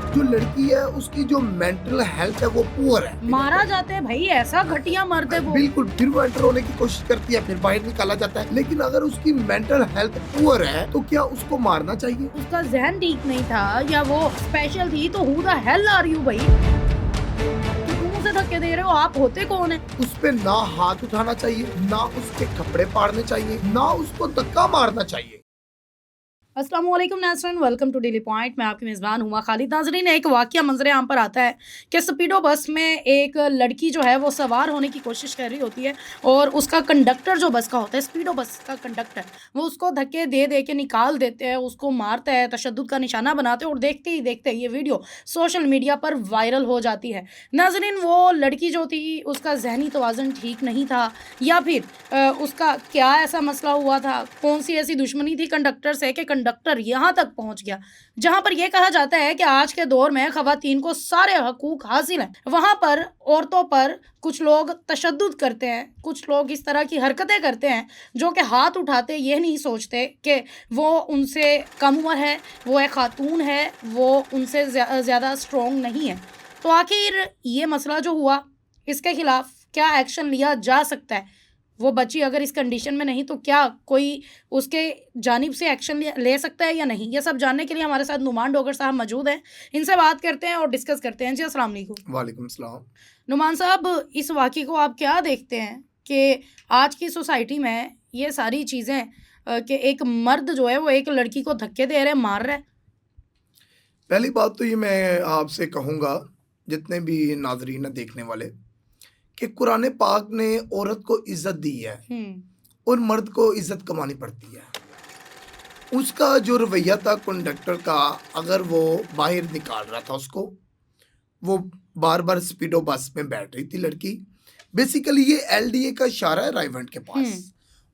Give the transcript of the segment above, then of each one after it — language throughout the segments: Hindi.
जो लड़की है उसकी जो मेंटल हेल्थ है वो पुअर है। मारा जाता है भाई, ऐसा घटिया मर्द है वो। बिल्कुल, फिर वो एंटर होने की कोशिश करती है, फिर बाहर निकाला जाता है। लेकिन अगर उसकी मेंटल हेल्थ पुअर है तो क्या उसको मारना चाहिए? उसका जहन ठीक नहीं था या वो स्पेशल थी तो who the hell are you भाई? तुम उसे धक्के दे रहे हो, आप होते कौन है? उस पे ना हाथ उठाना चाहिए, ना उसके कपड़े फाड़ने चाहिए, ना उसको धक्का मारना चाहिए। अस्सलाम वालेकुम नाज़रीन, वेलकम टू डेली पॉइंट। मैं आपकी मेज़बान हुमा खालिद। नाज़रीन, एक वाक़या मंजरे आम पर आता है कि स्पीडो बस में एक लड़की जो है वो सवार होने की कोशिश कर रही होती है और उसका कंडक्टर जो बस का होता है, स्पीडो बस का कंडक्टर, वो उसको धक्के दे दे के निकाल देते हैं, उसको मारता है, तशद्दुद का निशाना बनाते हैं और देखते ही देखते ये वीडियो सोशल मीडिया पर वायरल हो जाती है। नाज़रीन, वो लड़की जो थी उसका ज़हनी तवाज़ुन ठीक नहीं था या फिर उसका क्या ऐसा मसला हुआ था, कौन सी ऐसी दुश्मनी थी कंडक्टर से कि कंडक्टर यहाँ तक पहुँच गया, जहाँ पर यह कहा जाता है कि आज के दौर में ख़वातीन को सारे हकूक़ हासिल हैं, वहाँ पर औरतों पर कुछ लोग तशद्दुद करते हैं, कुछ लोग इस तरह की हरकतें करते हैं जो कि हाथ उठाते ये नहीं सोचते कि वो उनसे कम उम्र है, वो एक खातून है, वो उनसे ज़्यादा स्ट्रॉन्ग नहीं है। तो आखिर ये मसला जो हुआ, इसके खिलाफ क्या एक्शन लिया जा सकता है? वो बच्ची अगर इस कंडीशन में नहीं तो क्या कोई उसके जानिब से एक्शन ले सकता है या नहीं? ये सब जानने के लिए हमारे साथ नुमान डॉगर साहब मौजूद हैं। इनसे बात करते हैं और डिस्कस करते हैं। जी, अस्सलाम वालेकुम। वालेकुम सलाम। नुमान साहब, इस वाक़ये को आप क्या देखते हैं कि आज की सोसाइटी में ये सारी चीज़ें कि एक मर्द जो है वो एक लड़की को धक्के दे रहा है, मार रहा है? पहली बात तो ये मैं आपसे कहूँगा, जितने भी नाज़रीन हैं देखने वाले, कि कुरान पाक ने औरत को इज़्ज़त दी है और मर्द को इज़्ज़त कमानी पड़ती है। उसका जो रवैया था कंडक्टर का, अगर वो बाहर निकाल रहा था उसको, वो बार-बार स्पीडो बस में बैठ रही थी लड़की। बेसिकली ये एलडीए का इशारा है रायवंड के पास।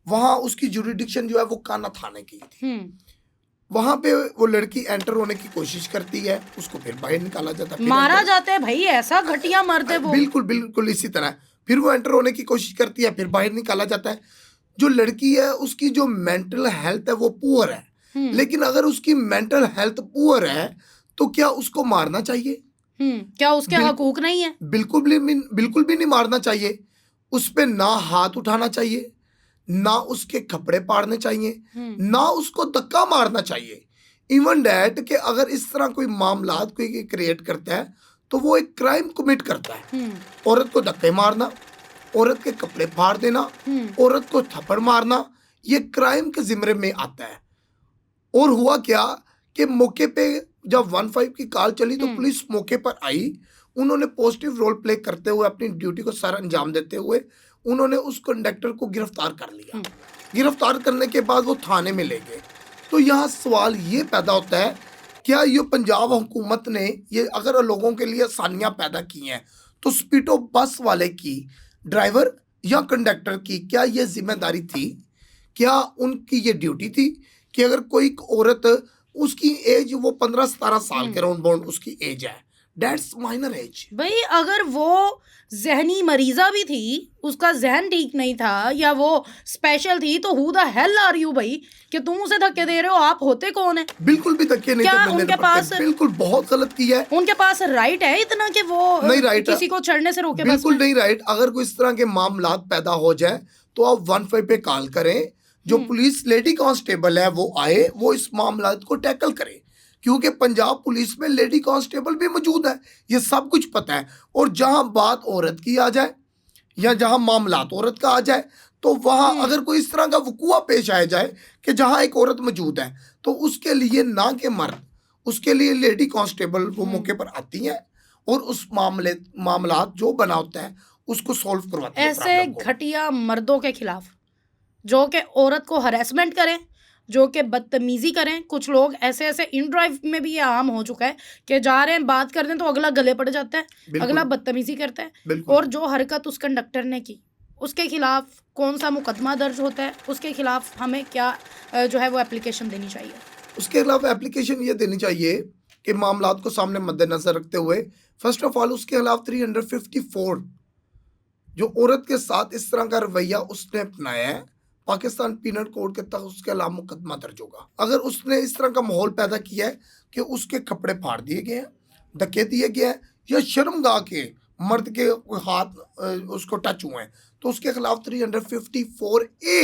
वहाँ उसकी जुरिडिक्शन जो है वो काना थाने की थी। वहाँ पे वो लड़की एंटर होने की कोशिश करती है, उसको फिर बाहर निकाला जाता है, फिर मारा एंटर जाता है भाई, ऐसा घटिया मर्द है वो। बिल्कुल, बिल्कुल इसी तरह। फिर वो एंटर होने की कोशिश करती है, फिर बाहर निकाला जाता है। जो लड़की है उसकी जो मेंटल हेल्थ है वो पुअर है। लेकिन अगर उसकी मेंटल हेल्थ पुअर है तो क्या उसको मारना चाहिए? क्या उसके हकूक नहीं है? बिल्कुल भी नहीं मारना चाहिए। उस पे ना हाथ उठाना चाहिए, ना उसके कपड़े फाड़ने चाहिए, ना उसको धक्का मारना चाहिए। इवन डैट कि अगर इस तरह कोई मामलात कोई क्रिएट करता है तो वो एक क्राइम कमिट करता है। औरत को धक्के मारना, औरत के कपड़े फाड़ देना, औरत को थप्पड़ मारना, ये क्राइम के जिम्मे में आता है। और हुआ क्या कि मौके पे जब 15 की कॉल चली तो पुलिस मौके पर आई। उन्होंने पॉजिटिव रोल प्ले करते हुए अपनी ड्यूटी को सर अंजाम देते हुए उन्होंने उस कंडक्टर को गिरफ्तार कर लिया। गिरफ्तार करने के बाद वो थाने में ले गए। तो यहाँ सवाल ये पैदा होता है, क्या ये पंजाब हुकूमत ने ये अगर लोगों के लिए आसानियाँ पैदा की हैं तो स्पीडो बस वाले की, ड्राइवर या कंडक्टर की क्या ये जिम्मेदारी थी? क्या उनकी ये ड्यूटी थी कि अगर कोई औरत, उसकी एज वो 15-17 साल के राउंड बाउंड उसकी एज है, दैट्स माइनर एज। भाई अगर वो जहनी मरीजा भी थी, उसका जहन ठीक नहीं था या वो स्पेशल थी तो who the hell are you भाई कि तुम उसे धक्के दे रहे हो? आप होते कौन है? बिल्कुल भी धक्के नहीं क्या मिलने उनके पड़ते। पास बिल्कुल बहुत गलत किया है। उनके पास राइट है इतना कि वो नहीं राइट, किसी को चढ़ने से रोके? बस बिल्कुल में नहीं राइट। अगर कोई इस तरह के मामलात पैदा हो जाए तो आप 15 पे कॉल करें, जो पुलिस लेडी कांस्टेबल है वो आए, वो इस मामलात को टैकल करे, क्योंकि पंजाब पुलिस में लेडी कांस्टेबल भी मौजूद है, ये सब कुछ पता है। और जहां बात औरत की आ जाए या जहां मामलात औरत का आ जाए तो वहां अगर कोई इस तरह का वकूआ पेश आया जाए कि जहां एक औरत मौजूद है तो उसके लिए ना के मर्द, उसके लिए लेडी कांस्टेबल वो मौके पर आती हैं और उस मामलात जो बना होता है उसको सॉल्व करवाती है। ऐसे घटिया मर्दों के खिलाफ जो कि औरत को हरेसमेंट करें, जो कि बदतमीजी करें, कुछ लोग ऐसे ऐसे इन ड्राइव में भी ये आम हो चुका है कि जा रहे हैं बात कर दें तो अगला गले पड़ जाता है, अगला बदतमीजी करता है। और जो हरकत उस कंडक्टर ने की उसके खिलाफ कौन सा मुकदमा दर्ज होता है, उसके खिलाफ हमें क्या जो है वो एप्लीकेशन देनी चाहिए? उसके खिलाफ एप्लीकेशन ये देनी चाहिए कि मामलात को सामने मद्देनजर रखते हुए फर्स्ट ऑफ ऑल उसके खिलाफ 354 जो औरत के साथ इस तरह का रवैया उसने अपनाया है, पाकिस्तान पीनल कोड के तहत उसके खिलाफ मुकदमा दर्ज होगा। अगर उसने इस तरह का माहौल पैदा किया है कि उसके कपड़े फाड़ दिए गए हैं, धक्के दिए गए हैं या शर्मगा के मर्द के हाथ उसको टच हुए हैं, तो उसके खिलाफ 354A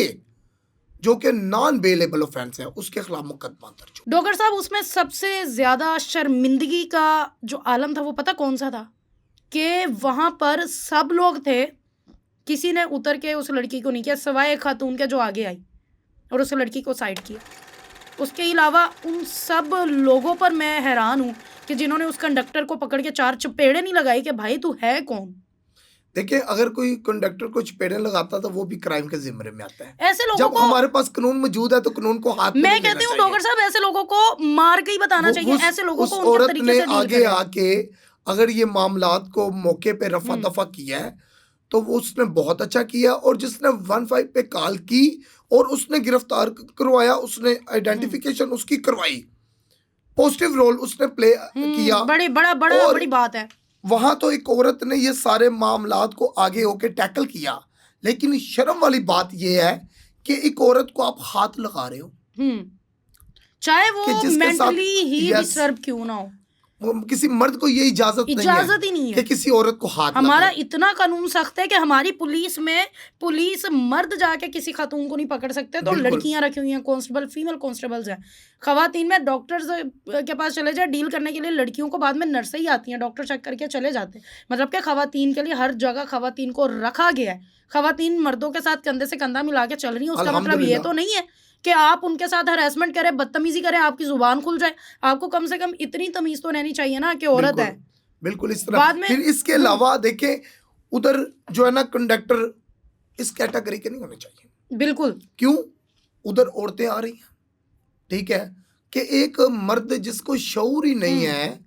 जो कि नॉन बेलेबल ऑफेंस है, उसके खिलाफ मुकदमा दर्ज हो। डॉक्टर साहब, उसमें सबसे ज्यादा शर्मिंदगी का जो आलम था वो पता कौन सा था? कि वहां पर सब लोग थे, किसी ने उतर के उस लड़की को नहीं किया सिवाय एक खातून के जो आगे आई और उस लड़की को साइड किया। उसके अलावा उन सब लोगों पर मैं हैरान हूँ कि जिन्होंने उस कंडक्टर को पकड़ के 4 चपेड़े नहीं लगाई कि भाई तू है कौन। देखिए, अगर कोई कंडक्टर को चपेड़े लगाता तो वो भी क्राइम के जिम्मे में आता है। ऐसे लोगों जब को हमारे पास कानून मौजूद है तो कानून को हाथ में मैं नहीं लेना कहती हूँ चाहिए। डॉक्टर साहब, ऐसे लोगों को मार के ही बताना चाहिए। ऐसे लोगों को उस उनके औरत तरीके ने से डील आगे करें। आके अगर ये मामलात को मौके पे रफा दफा किया है तो वो उसने बहुत अच्छा किया, और जिसने 15 पे कॉल की और उसने गिरफ्तार करवाया, उसने आइडेंटिफिकेशन उसकी करवाई, पॉजिटिव रोल उसने प्ले किया, बड़ी बात है। वहां तो एक औरत ने ये सारे मामलात को आगे होके टैकल किया। लेकिन शर्म वाली बात ये है कि एक औरत को आप हाथ लगा रहे हो, चाहे कि वो जिसके साथ मेंटली ही Yes. डिस्टर्ब क्यों ना हो, वो किसी मर्द को ये इजाजत ही नहीं है कि किसी औरत को हाथ हमारा लगाए। इतना कानून सख्त है कि हमारी पुलिस में मर्द जाके किसी खातून को नहीं पकड़ सकते, तो बिल्कुल। लड़कियां रखी हुई हैं, कांस्टेबल फीमेल कांस्टेबल्स हैं। खवातीन में डॉक्टर्स के पास चले जाए डील करने के लिए, लड़कियों को बाद में नर्सें ही आती हैं, डॉक्टर चेक करके चले जाते हैं। मतलब कि खवातीन के लिए हर जगह खवातीन को रखा गया है। खवातीन मर्दों के साथ कंधे से कंधा मिला के चल रही हैं, उसका मतलब ये तो नहीं है कि आप उनके साथ हरासमेंट करें, बदतमीजी करें, आपकी जुबान खुल जाए। आपको कम से कम इतनी तमीज तो रहनी चाहिए ना कि औरत है। बिल्कुल इस तरह। बाद में फिर इसके अलावा देखें, उधर जो है ना कंडक्टर इस कैटेगरी के नहीं होने चाहिए। बिल्कुल। क्यों? उधर औरतें आ रही हैं, ठीक है, कि एक मर्द जिसको शऊर ही नहीं है,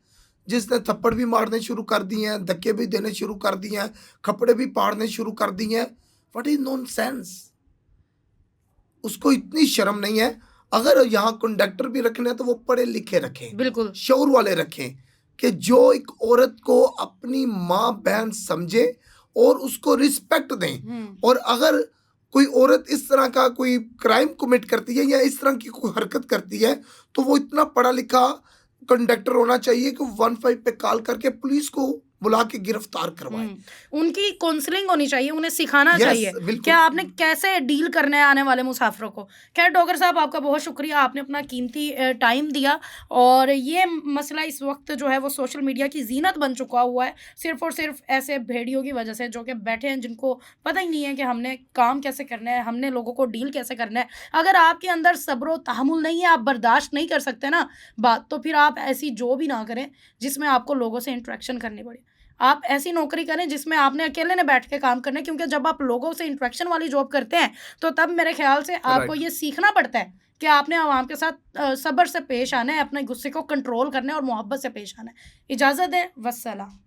जिसने थप्पड़ भी मारने शुरू कर दिए हैं, धक्के भी देने शुरू कर दिए हैं, कपड़े भी फाड़ने शुरू कर दिए हैं, व्हाट इज नॉनसेंस। उसको इतनी शर्म नहीं है। अगर यहाँ कंडक्टर भी रखने हैं तो वो पढ़े लिखे रखें, बिल्कुल शऊर वाले रखें, कि जो एक औरत को अपनी माँ बहन समझे और उसको रिस्पेक्ट दें। और अगर कोई औरत इस तरह का कोई क्राइम कमिट करती है या इस तरह की कोई हरकत करती है तो वो इतना पढ़ा लिखा कंडक्टर होना चाहिए कि 15 पे कॉल करके पुलिस को बुला के गिरफ्तार करवाएं। उनकी काउंसलिंग होनी चाहिए, उन्हें सिखाना चाहिए कि आपने कैसे डील करना है आने वाले मुसाफिरों को। खैर डॉक्टर साहब, आपका बहुत शुक्रिया, आपने अपना कीमती टाइम दिया। और ये मसला इस वक्त जो है वो सोशल मीडिया की जीनत बन चुका हुआ है, सिर्फ और सिर्फ ऐसे भेड़ियों की वजह से जो कि बैठे हैं, जिनको पता ही नहीं है कि हमने काम कैसे करना है, हमने लोगों को डील कैसे करना है। अगर आपके अंदर सब्र तहमुल नहीं है, आप बर्दाश्त नहीं कर सकते ना बात, तो फिर आप ऐसी जो भी ना करें जिसमें आपको लोगों से इंटरेक्शन करनी पड़े। आप ऐसी नौकरी करें जिसमें आपने अकेले ने बैठ के काम करना है, क्योंकि जब आप लोगों से इंटरेक्शन वाली जॉब करते हैं तो तब मेरे ख्याल से आपको ये सीखना पड़ता है कि आपने आवाम के साथ सब्र से पेश आना है, अपने गुस्से को कंट्रोल करना है और मोहब्बत से पेश आना है। इजाज़त है, वस्सलाम।